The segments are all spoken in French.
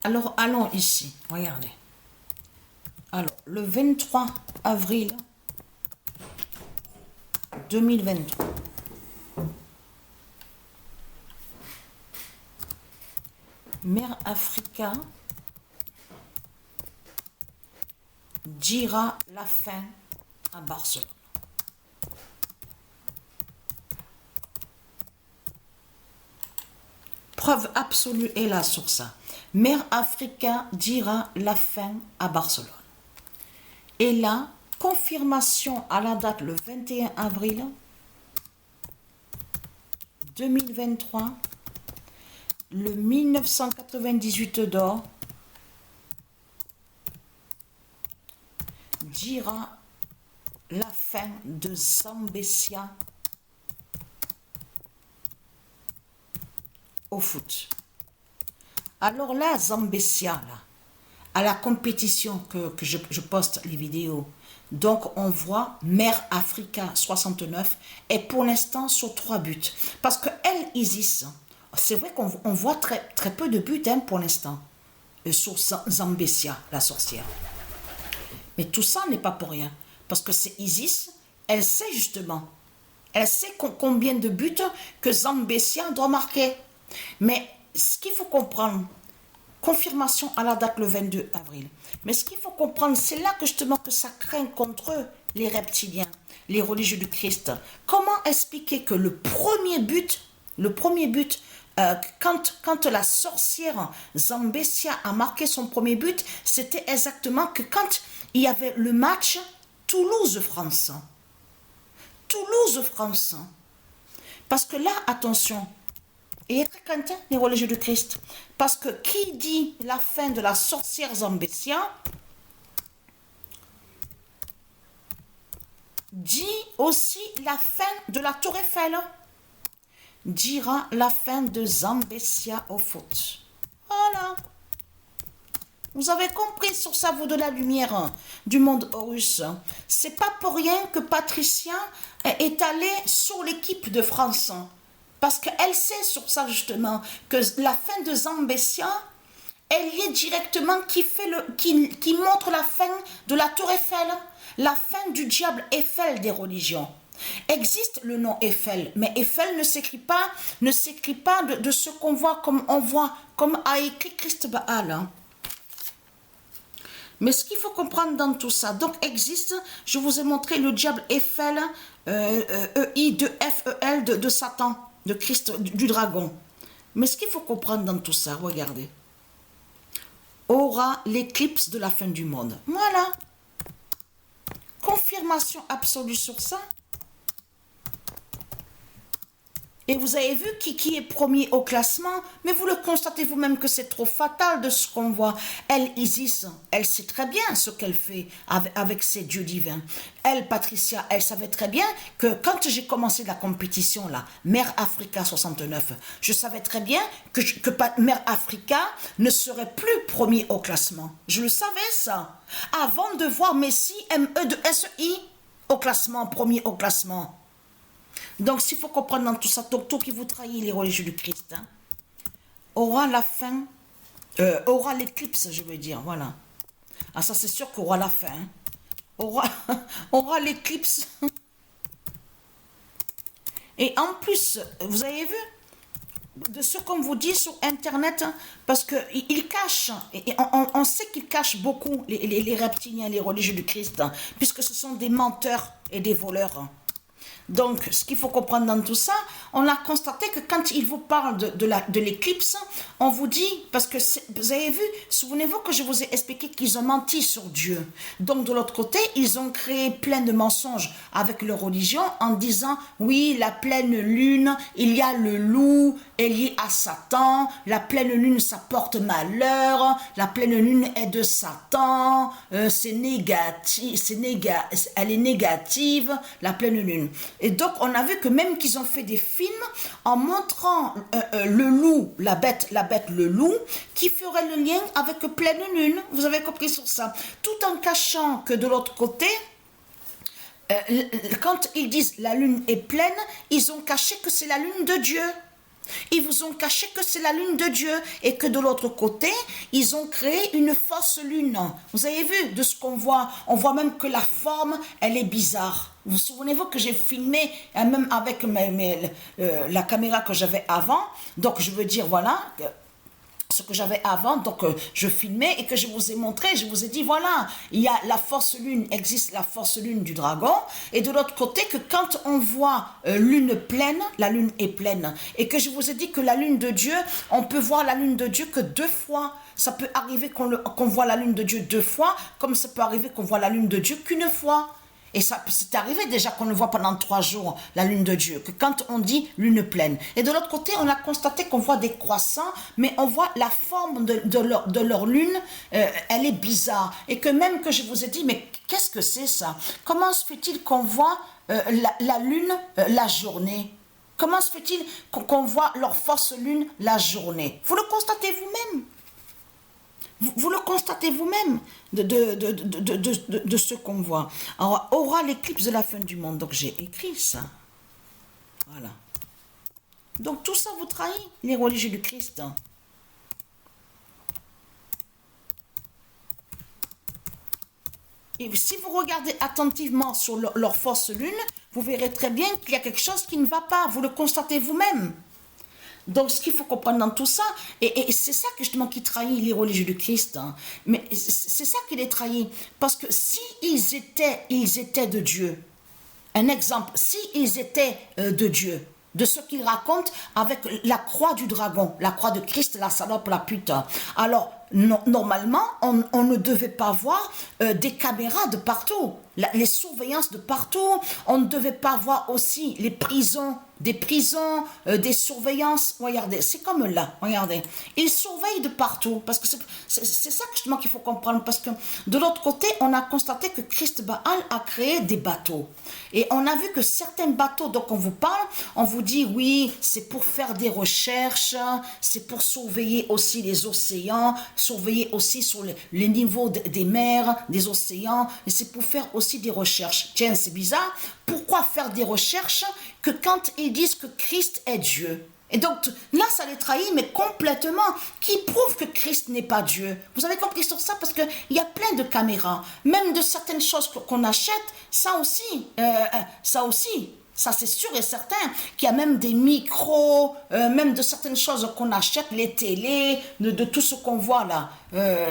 Alors, allons ici. Regardez. Alors, le 23 avril 2023. Mère Africa dira la fin à Barcelone. Preuve absolue est là sur ça. Mère Africa dira la fin à Barcelone. Et là, confirmation à la date le 21 avril 2023, le 1998 d'or dira la fin de Zambésia au foot. Alors là, Zambésia, là, à la compétition que je poste les vidéos, donc on voit Mère Africa 69 est pour l'instant sur 3 buts. Parce que elle, Isis, c'est vrai qu'on voit très peu de buts pour l'instant sur Zambésia, la sorcière. Mais tout ça n'est pas pour rien. Parce que c'est Isis, elle sait justement, elle sait combien de buts que Zambésia doit marquer. Mais ce qu'il faut comprendre, confirmation à la date le 22 avril. Mais ce qu'il faut comprendre, c'est là que justement que ça craint contre eux, les reptiliens, les religieux du Christ. Comment expliquer que le premier but, quand la sorcière Zambésia a marqué son premier but, c'était exactement que quand il y avait le match Toulouse-France. Toulouse-France. Parce que là, attention, et très content les religieux du Christ. Parce que qui dit la fin de la sorcière Zambésia dit aussi la fin de la Tour Eiffel. Dira la fin de Zambésia au foot. Voilà. Vous avez compris sur ça, vous de la lumière du monde Horus. C'est pas pour rien que Patricia est allée sur l'équipe de France. Parce qu'elle sait sur ça justement que la fin de Zambésia est liée directement qui montre la fin de la Tour Eiffel, la fin du diable Eiffel des religions. Existe le nom Eiffel, mais Eiffel ne s'écrit pas de ce qu'on voit comme a écrit Christ Baal. Hein. Mais ce qu'il faut comprendre dans tout ça, donc existe, je vous ai montré le diable Eiffel, EI de FEL de Satan. De Christ, du dragon. Mais ce qu'il faut comprendre dans tout ça, regardez. Aura l'éclipse de la fin du monde. Voilà. Confirmation absolue sur ça. Et vous avez vu qui est premier au classement, mais vous le constatez vous-même que c'est trop fatal de ce qu'on voit. Elle, Isis, elle sait très bien ce qu'elle fait avec ses dieux divins. Elle, Patricia, elle savait très bien que quand j'ai commencé la compétition, là, Mère Africa 69, je savais très bien que Mère Africa ne serait plus premier au classement. Je le savais, ça. Avant de voir Messi, ME de SI au classement, premier au classement. Donc, s'il faut comprendre dans tout ça, tout qui vous trahit les religieux du Christ, hein, aura la fin, aura l'éclipse, je veux dire, voilà. Ah, ça, c'est sûr qu'aura la fin. Hein. Aura l'éclipse. Et en plus, vous avez vu, de ce qu'on vous dit sur Internet, hein, parce qu'ils cachent, et on sait qu'ils cachent beaucoup les reptiliens, les religieux du Christ, hein, puisque ce sont des menteurs et des voleurs. Hein. Donc, ce qu'il faut comprendre dans tout ça, on a constaté que quand il vous parle de l'éclipse, on vous dit, parce que vous avez vu, souvenez-vous que je vous ai expliqué qu'ils ont menti sur Dieu. Donc, de l'autre côté, ils ont créé plein de mensonges avec leur religion en disant, oui, la pleine lune, il y a le loup est lié à Satan, la pleine lune, ça porte malheur, la pleine lune est de Satan, c'est négatif, elle est négative, la pleine lune. Et donc, on a vu que même qu'ils ont fait des films en montrant le loup, la bête, le loup, qui ferait le lien avec pleine lune. Vous avez compris sur ça. Tout en cachant que de l'autre côté, quand ils disent la lune est pleine, ils ont caché que c'est la lune de Dieu. Ils vous ont caché que c'est la lune de Dieu et que de l'autre côté, ils ont créé une fausse lune. Vous avez vu de ce qu'on voit? On voit même que la forme, elle est bizarre. Vous souvenez-vous que j'ai filmé, même avec la caméra que j'avais avant? Donc, je veux dire, voilà, ce que j'avais avant, donc je filmais et que je vous ai montré, je vous ai dit, voilà, il y a la fausse lune, existe la fausse lune du dragon, et de l'autre côté, que quand on voit lune pleine, la lune est pleine, et que je vous ai dit que la lune de Dieu, on peut voir la lune de Dieu que 2 fois. Ça peut arriver qu'on voit la lune de Dieu 2 fois, comme ça peut arriver qu'on voit la lune de Dieu qu'une fois. Et ça, c'est arrivé déjà qu'on le voit pendant 3 jours, la lune de Dieu, que quand on dit lune pleine. Et de l'autre côté, on a constaté qu'on voit des croissants, mais on voit la forme de leur lune, elle est bizarre. Et que même que je vous ai dit, mais qu'est-ce que c'est ça? Comment se fait-il qu'on voit la lune la journée? Comment se fait-il qu'on voit leur fausse lune la journée? Vous le constatez vous-même. Vous le constatez vous-même de ce qu'on voit. Alors, aura l'éclipse de la fin du monde. Donc, j'ai écrit ça. Voilà. Donc, tout ça vous trahit, les religieux du Christ. Et si vous regardez attentivement sur leur fausse lune, vous verrez très bien qu'il y a quelque chose qui ne va pas. Vous le constatez vous-même. Donc, ce qu'il faut comprendre dans tout ça, et c'est ça justement qui trahit les religieux du Christ, hein. Mais c'est ça qui les trahit, parce que si ils étaient de Dieu, un exemple, si ils étaient de Dieu, de ce qu'ils racontent avec la croix du dragon, la croix de Christ, la salope, la pute, alors normalement, on ne devait pas voir des caméras de partout, les surveillances de partout, on ne devait pas voir aussi les prisons, des surveillances. Regardez, c'est comme là, regardez. Ils surveillent de partout, parce que c'est ça justement qu'il faut comprendre, parce que de l'autre côté, on a constaté que Christ Baal a créé des bateaux. Et on a vu que certains bateaux, donc on vous parle, on vous dit, oui, c'est pour faire des recherches, c'est pour surveiller aussi les océans, surveiller aussi sur les niveaux des mers, des océans, et c'est pour faire aussi des recherches. Tiens, c'est bizarre. Pourquoi faire des recherches que quand ils disent que Christ est Dieu? Et donc là, ça les trahit, mais complètement. Qui prouve que Christ n'est pas Dieu? Vous avez compris sur ça? Parce qu'il y a plein de caméras, même de certaines choses qu'on achète, ça aussi, ça c'est sûr et certain, qu'il y a même des micros, même de certaines choses qu'on achète, les télés, de tout ce qu'on voit là,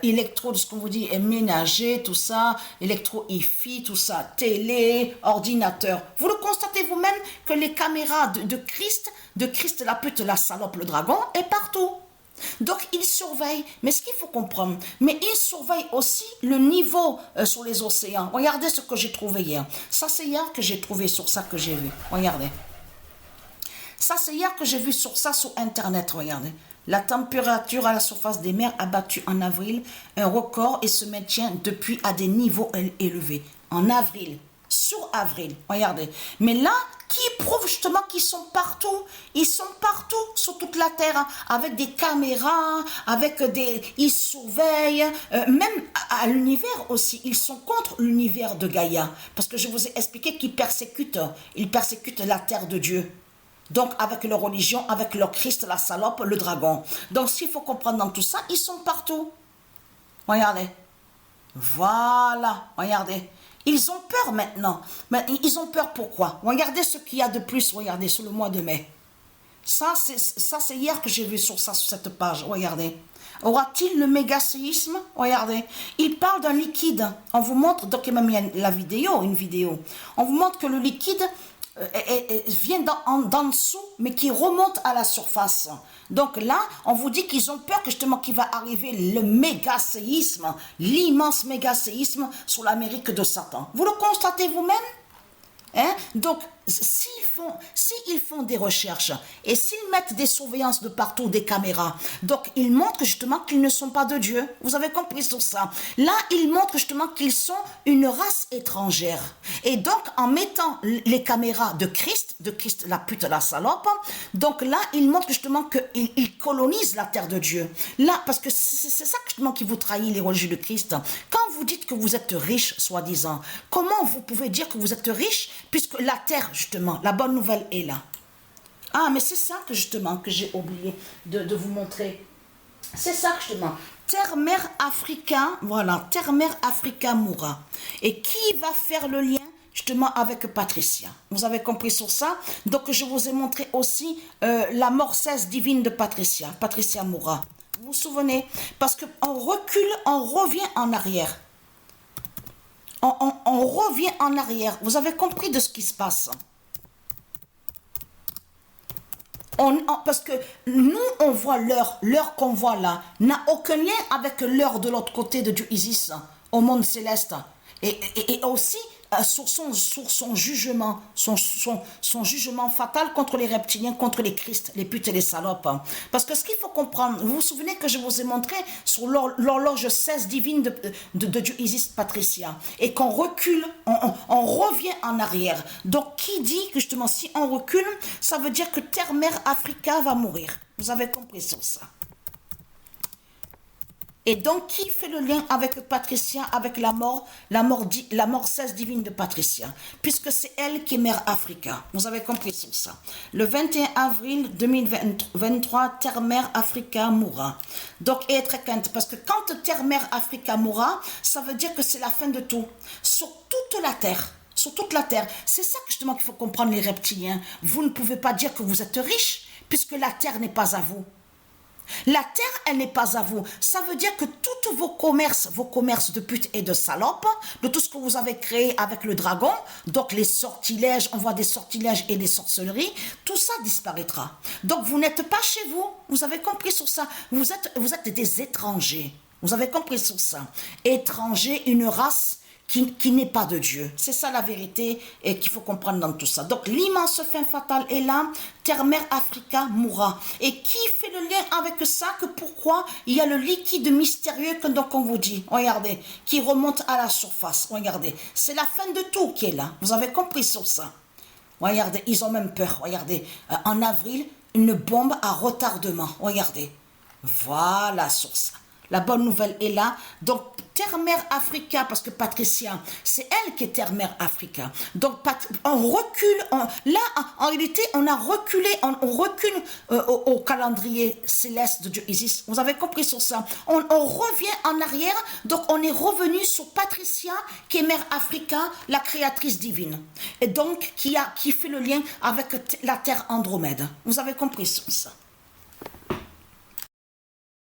électro, de ce qu'on vous dit, ménager, tout ça, électro-hi-fi, tout ça, télé, ordinateur. Vous le constatez vous-même que les caméras de Christ, la pute, la salope, le dragon, est partout. Donc, ils surveillent. Mais ce qu'il faut comprendre, mais ils surveillent aussi le niveau sur les océans. Regardez ce que j'ai trouvé hier. Ça, c'est hier que j'ai trouvé sur ça que j'ai vu. Regardez. Ça, c'est hier que j'ai vu sur ça sur Internet. Regardez. La température à la surface des mers a battu en avril un record et se maintient depuis à des niveaux élevés. En avril. Sur avril. Regardez. Mais là, qui prouve justement qu'ils sont partout. Ils sont partout sur toute la terre, avec des caméras, ils surveillent, même à l'univers aussi. Ils sont contre l'univers de Gaïa, parce que je vous ai expliqué qu'ils persécutent la terre de Dieu. Donc avec leur religion, avec leur Christ, la salope, le dragon. Donc ce qu'il faut comprendre dans tout ça, ils sont partout. Regardez. Voilà, regardez. Ils ont peur maintenant. Mais ils ont peur pourquoi? Regardez ce qu'il y a de plus, regardez, sur le mois de mai. Ça, c'est hier que j'ai vu sur cette page, regardez. Aura-t-il le méga séisme? Regardez. Il parle d'un liquide. On vous montre, donc il m'a mis une vidéo. On vous montre que le liquide vient d'en dessous, mais qui remonte à la surface. Donc là, on vous dit qu'ils ont peur que justement qu'il va arriver le méga séisme, l'immense méga séisme sur l'Amérique de Satan. Vous le constatez vous-même? Hein? Donc, s'ils font des recherches et s'ils mettent des surveillances de partout, des caméras, donc ils montrent justement qu'ils ne sont pas de Dieu. Vous avez compris sur ça. Là, ils montrent justement qu'ils sont une race étrangère. Et donc, en mettant les caméras de Christ la pute, la salope, donc là, ils montrent justement qu'ils colonisent la terre de Dieu. Là, parce que c'est ça justement qui vous trahit, les religieux de Christ. Quand vous dites que vous êtes riche, soi-disant, comment vous pouvez dire que vous êtes riche puisque la terre, justement, la bonne nouvelle est là. Ah, mais c'est ça que justement que j'ai oublié de vous montrer. C'est ça justement. Terre-Mère Africa, voilà, Terre-Mère Africa mourra. Et qui va faire le lien justement avec Patricia? Vous avez compris sur ça? Donc je vous ai montré aussi la mort cesse divine de Patricia. Patricia mourra. Vous vous souvenez? Parce qu'on recule, on revient en arrière. On revient en arrière. Vous avez compris de ce qui se passe? Parce que nous, on voit l'heure qu'on voit là, n'a aucun lien avec l'heure de l'autre côté de Dieu Isis, au monde céleste. Et aussi sur son jugement, son jugement fatal contre les reptiliens, contre les Christ, les putes et les salopes. Parce que ce qu'il faut comprendre, vous vous souvenez que je vous ai montré sur l'horloge 16 divine de Dieu Isis Patricia, et qu'on recule, on revient en arrière. Donc qui dit que justement si on recule, ça veut dire que Terre-Mère Africa va mourir. Vous avez compris sur ça? Et donc, qui fait le lien avec Patricia, avec la mort 16 divine de Patricia? Puisque c'est elle qui est Mère Africa. Vous avez compris sur ça. Le 21 avril 2023, Terre-Mère Africa mourra. Donc, et être quinte, parce que quand Terre-Mère Africa mourra, ça veut dire que c'est la fin de tout. Sur toute la Terre. Sur toute la Terre. C'est ça justement qu'il faut comprendre les reptiliens. Vous ne pouvez pas dire que vous êtes riche, puisque la Terre n'est pas à vous. La terre, elle n'est pas à vous. Ça veut dire que tous vos commerces de putes et de salopes, de tout ce que vous avez créé avec le dragon, donc les sortilèges, on voit des sortilèges et des sorcelleries, tout ça disparaîtra. Donc vous n'êtes pas chez vous. Vous avez compris sur ça. Vous êtes des étrangers. Vous avez compris sur ça. Étrangers, une race qui n'est pas de Dieu. C'est ça la vérité et qu'il faut comprendre dans tout ça. Donc l'immense fin fatale est là, Terre-Mère Africa mourra. Et qui fait le lien avec ça? Que pourquoi il y a le liquide mystérieux que donc on vous dit, regardez, qui remonte à la surface, regardez. C'est la fin de tout qui est là. Vous avez compris sur ça? Regardez, ils ont même peur. Regardez, en avril, une bombe à retardement. Regardez. Voilà sur ça. La bonne nouvelle est là. Donc, Terre-Mère Africa, parce que Patricia, c'est elle qui est Terre-Mère Africa. Donc, on recule. Là, en réalité, on a reculé. On recule au calendrier céleste de Dieu Isis. Vous avez compris sur ça? On revient en arrière. Donc, on est revenu sur Patricia, qui est Mère Africa, la créatrice divine. Et donc, qui fait le lien avec la Terre Andromède. Vous avez compris sur ça?